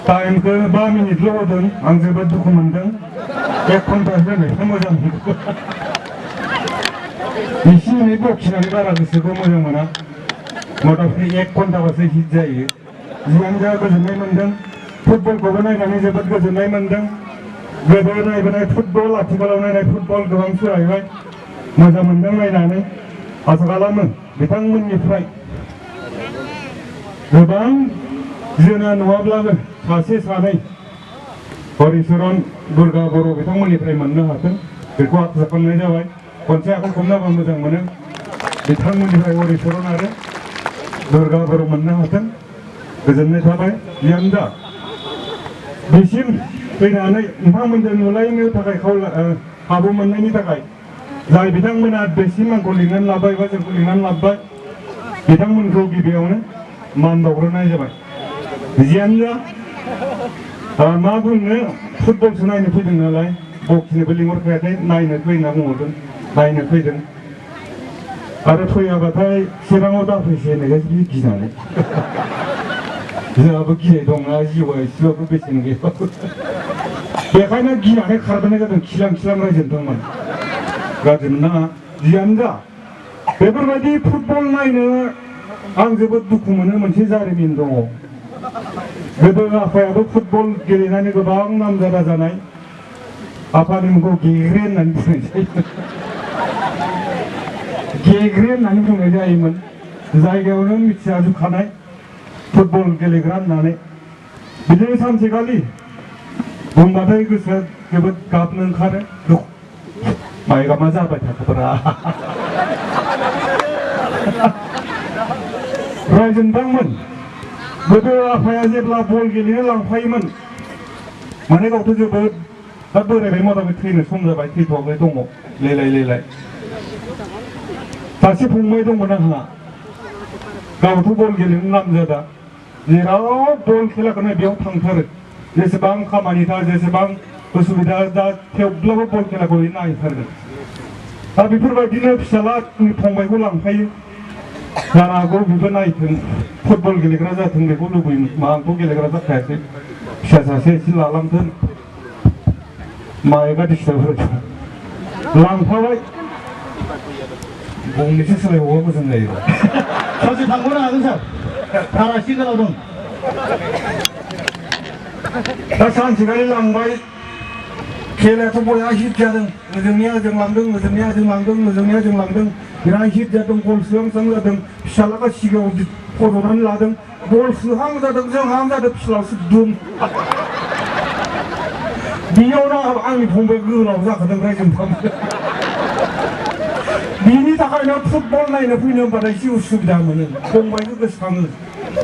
टाइमखौ 5 मिनिटल' होदों आं जोबोद दुखु मोनदों 1 घन्टा होनायखौ मोजां मोनदों एसे एनै बखिनानै बारा गोसोखौ मोजां मोना मथामथि 1 घन्टाबासो हिट जायो जियानो जा गोजोननाय मोनदों फुटबलखौबो नायनानै जोबोद गोजोननाय मोनदों गोदो नायबोनाय फुटबल आथिखालाव नायनाय फुटबल गोबां सोलायबाय मोजां मोनदों नायनानै आसा खालामो बिथांमोननिफ्राय गोबां जोना नङाब्लाबो सासे सानै हरिचरन दुर्गा बर' बिथांमोननिफ्राय मोननो हाथों बेखौ आसा खालामनाय जाबाय खनसे आखाइ खबनाबा मोजां मोनो बिथांमोननिफ्राय हरिचरन आरो दुर्गा बर' मोननो हाथों गोजोननाय थाबाय जियानो जा बेसिम फैनानै नोंथांमोनजों नुलायनो थाखाय खाबु मोननायनि थाखाय जाय बिथांमोना बेसिम आंखौ लिंनानै लाबाय बा जोंखौ लिंनानै लाबोबाय बिथांमोनखौ गिबियावनो मान बावग्रोनाय जाबाय जियानो जा मा बुंनो फुटबलसो नायनो फैदों नालाय बक्सिनोबो लिंहरखायाखै नायनो फै होनना बुंहरदों नायनो फैदों आरो फैयाबाथाय चिराङाव दाफैसै होननायखाय गिनानै जोंहाबो गिनाय दंना जिउआ एसेबाबो बेसेन गैयाबाबो बेखायनो गिनानै खारबोनाय जादों खिलां खिलां रायजोदोंमोन गाज्रि मोननाङा जियानो जा बेफोरबायदि फुटबल नायनो आं जोबोद दुखु मोनो मोनसे जारिमिन दङ गोदो आफायाबो फुटबल गेलेनानै गोबां नामजादा जानाय आफानि मुंखौ गेग्रे होननानै बुंनाय जायोमोन गेग्रे होननानै बुंनाय जायोमोन जायगायावनो मिथिजाजोबखानाय फुटबल गेलेग्रा होननानै बिदिनो सानसेखालि बुंबाथाय गोसोआ जोबोद गाबनो ओंखारो माइगा मा जाबाय थाखोब्रा रायजोनदांमोन गोदो आफाया जेब्ला बल गेलेनो लांफायोमोन माने गावथ' जोबोद दा बोरायबाय मथामथि थैनो सम जाबाय थैथ'वाखै दङ लेलाय सासे फंबाय दंमोन आंहा गावथ' बल गेलेनो नामजादा जेराव बल खेलाखौनो बेयाव थांथारो जेसेबां खामानि था जेसेबां उसुबिदा दा थेवब्लाबो बल खेलाखौ नायथारगोन दा बेफोरबायदिनो फिसाला फंबायखौ लांफायो जानो हागौ बेबो नायथों फुटबल गेलेग्रा जाथों बेखौ लुबैयोमोन माखौ गेलेग्रा जाखायासै फिसा सासे एसे लालांथों माइबा डिस्टार्ब होथों लांफाबाय गंनैसो सोलायबावबा मोजां जायो ससे थांबावनो हागोन सार भारा एसे गोलाव दं दा सानसेखालि लांबाय खेलायाथ' बया हिट जादों ओजोंनिया ओजों लांदों ओजोंनिया ओजों लांदों ओजोंनिया ओजों लांदों बिराद हिट जादों गल सोहां जादों फिसालागा सिगाङाव फज'नानै लादों गल सोहां जादों जोंहां जादों फिसालासो दुम बेयावनो आंनि फंबाय गोलाव जाखादों रायजोफ्राम बिनि थाखायनो फुटबल नायनो फैनो होनबाथाय एसे उसुबिदा मोनो फंबायखौ गोसोखाङो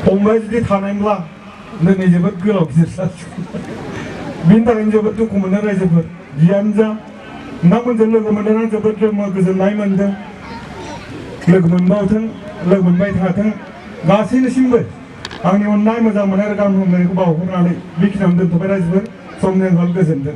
फंबाय जुदि थानायमोनब्ला दिनै जोबोद गोलाव गिदिर जासिगोन बिनि थाखायनो जोबोद दुखु मोनो रायजोफोर जियानो जा नोंथांमोनजों लोगो मोननानै जोबोद गोजोननाय मोनदों लोगो मोनबावथों लोगो मोनबाय थाथों गासैनिसिमबो आंनि अननाय मोजां मोननाय आरो गाहाम हामलायनायखौ बावहरनानै बेखिनियावनो दोनथ'बाय रायजोफोर समनि आंखाल गोजोनथों